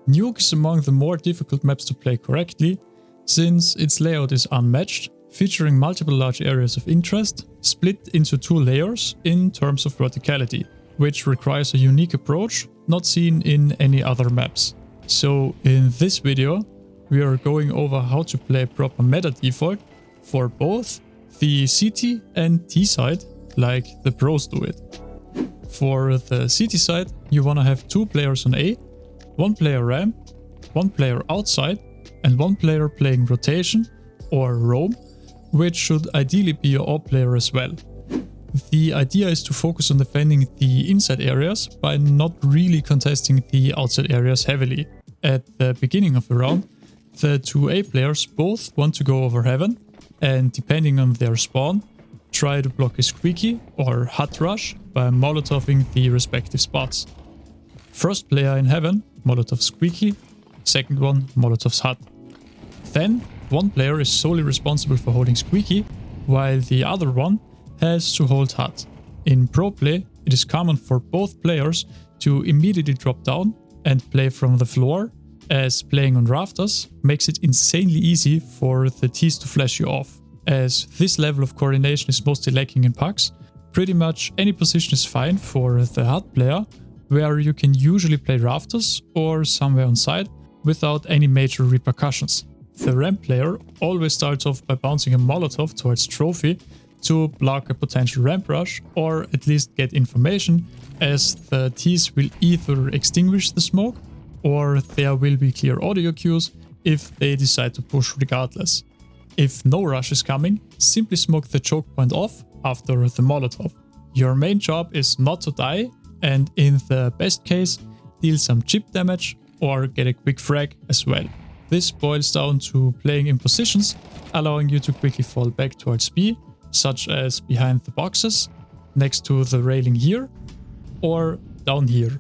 Nuke is among the more difficult maps to play correctly, since its layout is unmatched, featuring multiple large areas of interest, split into 2 layers in terms of verticality, which requires a unique approach not seen in any other maps. So in this video, we are going over how to play proper meta default for both the CT and T side, like the pros do it. For the CT side, you wanna have 2 players on A, 1 player ramp, 1 player outside, and 1 player playing rotation or roam, which should ideally be your AWP player as well. The idea is to focus on defending the inside areas by not really contesting the outside areas heavily. At the beginning of the round, the 2 A players both want to go over heaven, and depending on their spawn, try to block a Squeaky or Hut rush by molotoving the respective spots. First player in heaven, Molotov Squeaky, second one, Molotov's Hut. Then, one player is solely responsible for holding Squeaky, while the other one has to hold Hut. In pro play, it is common for both players to immediately drop down and play from the floor, as playing on rafters makes it insanely easy for the T's to flash you off. As this level of coordination is mostly lacking in pucks, pretty much any position is fine for the Hut player, where you can usually play rafters or somewhere on side without any major repercussions. The ramp player always starts off by bouncing a Molotov towards trophy to block a potential ramp rush, or at least get information, as the T's will either extinguish the smoke or there will be clear audio cues if they decide to push regardless. If no rush is coming, simply smoke the choke point off after the Molotov. Your main job is not to die, and in the best case, deal some chip damage or get a quick frag as well. This boils down to playing in positions, allowing you to quickly fall back towards B, such as behind the boxes, next to the railing here, or down here.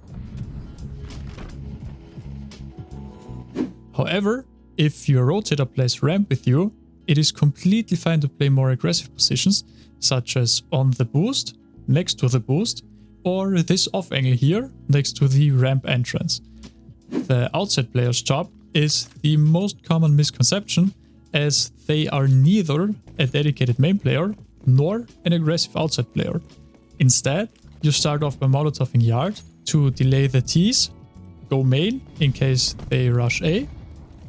However, if your Rotator plays ramp with you, it is completely fine to play more aggressive positions, such as on the boost, next to the boost, or this Offangle here, next to the ramp entrance. The outside player's job is the most common misconception, as they are neither a dedicated main player nor an aggressive outside player. Instead, you start off by molotoving yard to delay the T's, go main in case they rush A,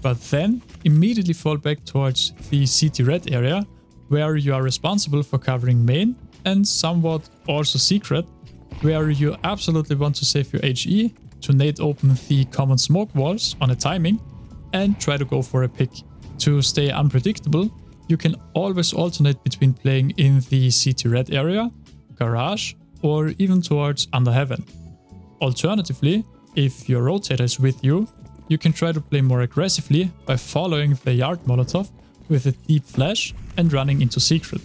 but then immediately fall back towards the CT red area, where you are responsible for covering main and somewhat also secret, where you absolutely want to save your HE to nade open the common smoke walls on a timing and try to go for a pick. To stay unpredictable, you can always alternate between playing in the CT red area, garage, or even towards under heaven. Alternatively, if your Rotator is with you, you can try to play more aggressively by following the yard Molotov with a deep flash and running into secret.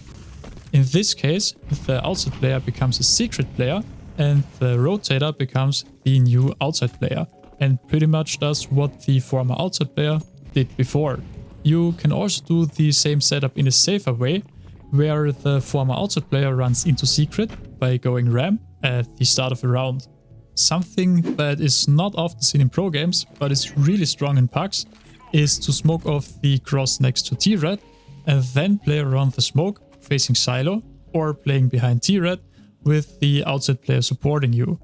In this case, the outside player becomes a secret player and the Rotator becomes the new outside player, and pretty much does what the former outside player did before. You can also do the same setup in a safer way, where the former outside player runs into secret by going ramp at the start of a round. Something that is not often seen in pro games, but is really strong in pucks, is to smoke off the cross next to T-Red and then play around the smoke facing silo, or playing behind T-Red with the outside player supporting you.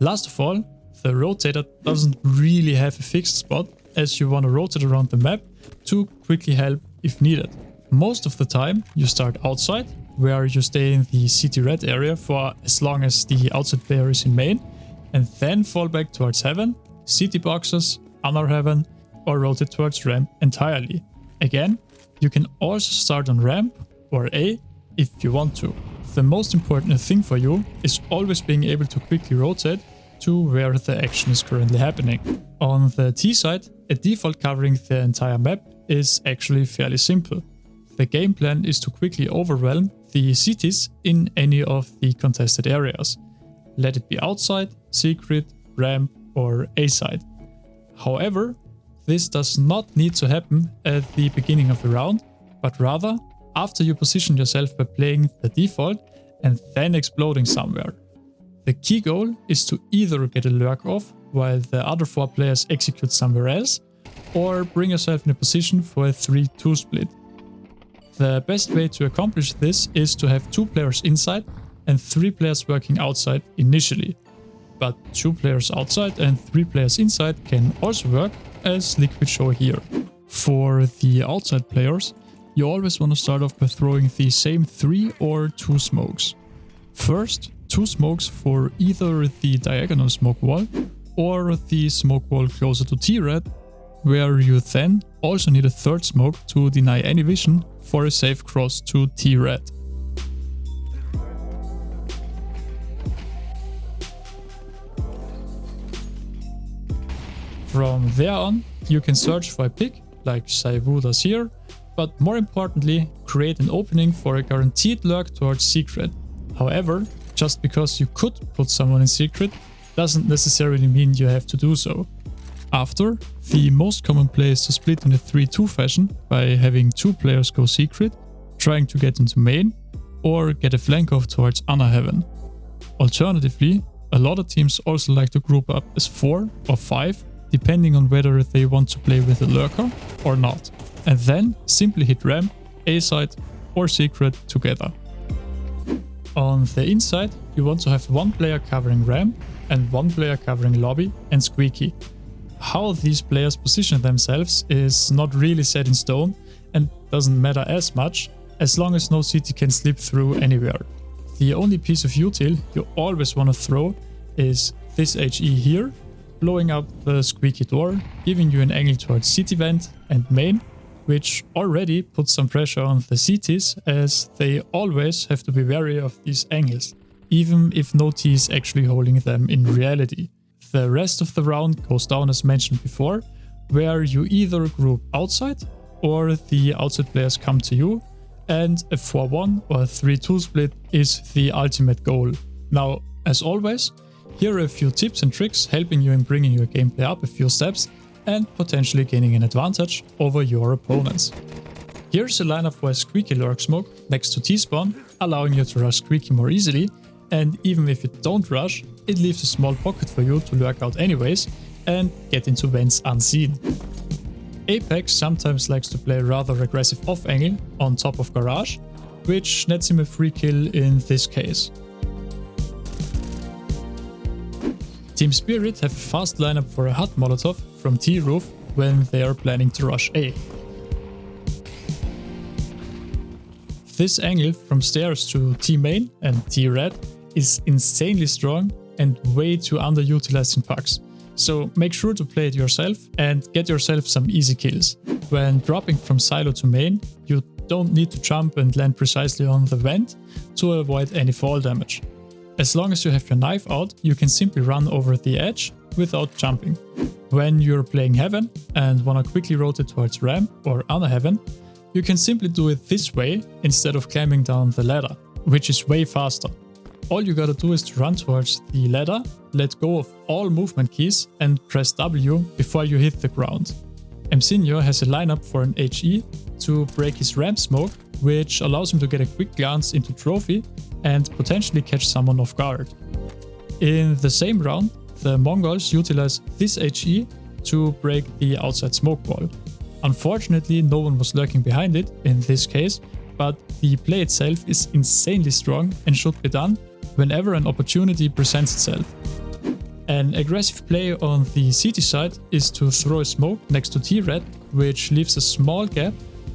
Last of all, the Rotator doesn't really have a fixed spot, as you want to rotate around the map to quickly help if needed. Most of the time you start outside, where you stay in the CT red area for as long as the outside player is in main, and then fall back towards heaven, CT boxes, under heaven, or rotate towards ramp entirely. Again, you can also start on ramp or A if you want to. The most important thing for you is always being able to quickly rotate to where the action is currently happening. On the T side, a default covering the entire map is actually fairly simple. The game plan is to quickly overwhelm the CTs in any of the contested areas. Let it be outside, secret, ramp, or A side. However, this does not need to happen at the beginning of the round, but rather after you position yourself by playing the default and then exploding somewhere. The key goal is to either get a lurk off while the other 4 players execute somewhere else, or bring yourself in a position for a 3-2 split. The best way to accomplish this is to have 2 players inside and 3 players working outside initially. But 2 players outside and 3 players inside can also work, as Liquid show here. For the outside players, you always want to start off by throwing the same 3 or 2 smokes. First, 2 smokes for either the diagonal smoke wall or the smoke wall closer to T-Red, where you then also need a 3rd smoke to deny any vision for a safe cross to T-Red. From there on, you can search for a pick, like Saivu does here, but more importantly, create an opening for a guaranteed lurk towards secret. However, just because you could put someone in secret doesn't necessarily mean you have to do so. After, the most common play is to split in a 3-2 fashion by having 2 players go secret, trying to get into main, or get a flank off towards Anna Heaven. Alternatively, a lot of teams also like to group up as 4 or 5, depending on whether they want to play with a lurker or not, and then simply hit ramp, A side or secret together. On the inside, you want to have 1 player covering ramp and 1 player covering lobby and Squeaky. How these players position themselves is not really set in stone and doesn't matter as much, as long as no CT can slip through anywhere. The only piece of util you always want to throw is this HE here, blowing up the Squeaky door, giving you an angle towards CT vent and main, which already puts some pressure on the CTs, as they always have to be wary of these angles, even if no T is actually holding them in reality. The rest of the round goes down as mentioned before, where you either group outside or the outside players come to you, and a 4-1 or 3-2 split is the ultimate goal. Now, as always, here are a few tips and tricks helping you in bringing your gameplay up a few steps and potentially gaining an advantage over your opponents. Here's a lineup for a Squeaky lurk smoke next to T-spawn, allowing you to rush Squeaky more easily, and even if you don't rush, it leaves a small pocket for you to lurk out anyways and get into vents unseen. Apex sometimes likes to play rather aggressive Offangle on top of Garage, which nets him a free kill in this case. Team Spirit have a fast lineup for a Hut Molotov from T-roof when they are planning to rush A. This angle from stairs to T-main and T-red is insanely strong and way too underutilized in pucks, so make sure to play it yourself and get yourself some easy kills. When dropping from silo to main, you don't need to jump and land precisely on the vent to avoid any fall damage. As long as you have your knife out, you can simply run over the edge without jumping. When you're playing Heaven and wanna quickly rotate towards ramp or Anna Heaven, you can simply do it this way instead of climbing down the ladder, which is way faster. All you gotta do is to run towards the ladder, let go of all movement keys and press W before you hit the ground. Msinho has a lineup for an HE to break his ramp smoke, which allows him to get a quick glance into trophy and potentially catch someone off guard. In the same round, the Mongols utilize this HE to break the outside smoke wall. Unfortunately, no one was lurking behind it in this case, but the play itself is insanely strong and should be done whenever an opportunity presents itself. An aggressive play on the CT side is to throw a smoke next to T-red, which leaves a small gap,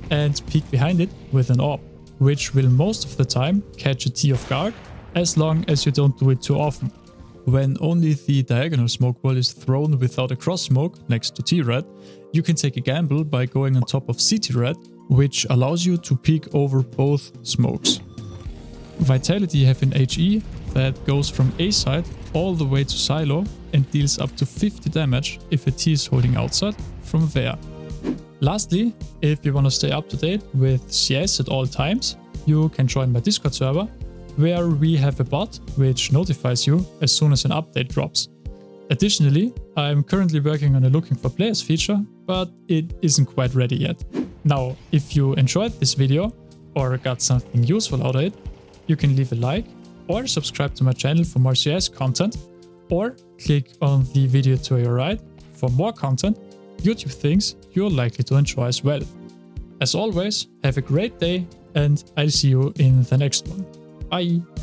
and peek behind it with an AWP, which will most of the time catch a T off guard, as long as you don't do it too often. When only the diagonal smoke wall is thrown without a cross smoke next to T-red, you can take a gamble by going on top of CT-red, which allows you to peek over both smokes. Vitality have an HE that goes from A side all the way to silo and deals up to 50 damage if a T is holding outside from there. Lastly, if you want to stay up to date with CS at all times, you can join my Discord server, where we have a bot which notifies you as soon as an update drops. Additionally, I'm currently working on a looking for players feature, but it isn't quite ready yet. Now, if you enjoyed this video or got something useful out of it, you can leave a like or subscribe to my channel for more CS content, or click on the video to your right for more content, YouTube things you're likely to enjoy as well. As always, have a great day and I'll see you in the next one. Bye!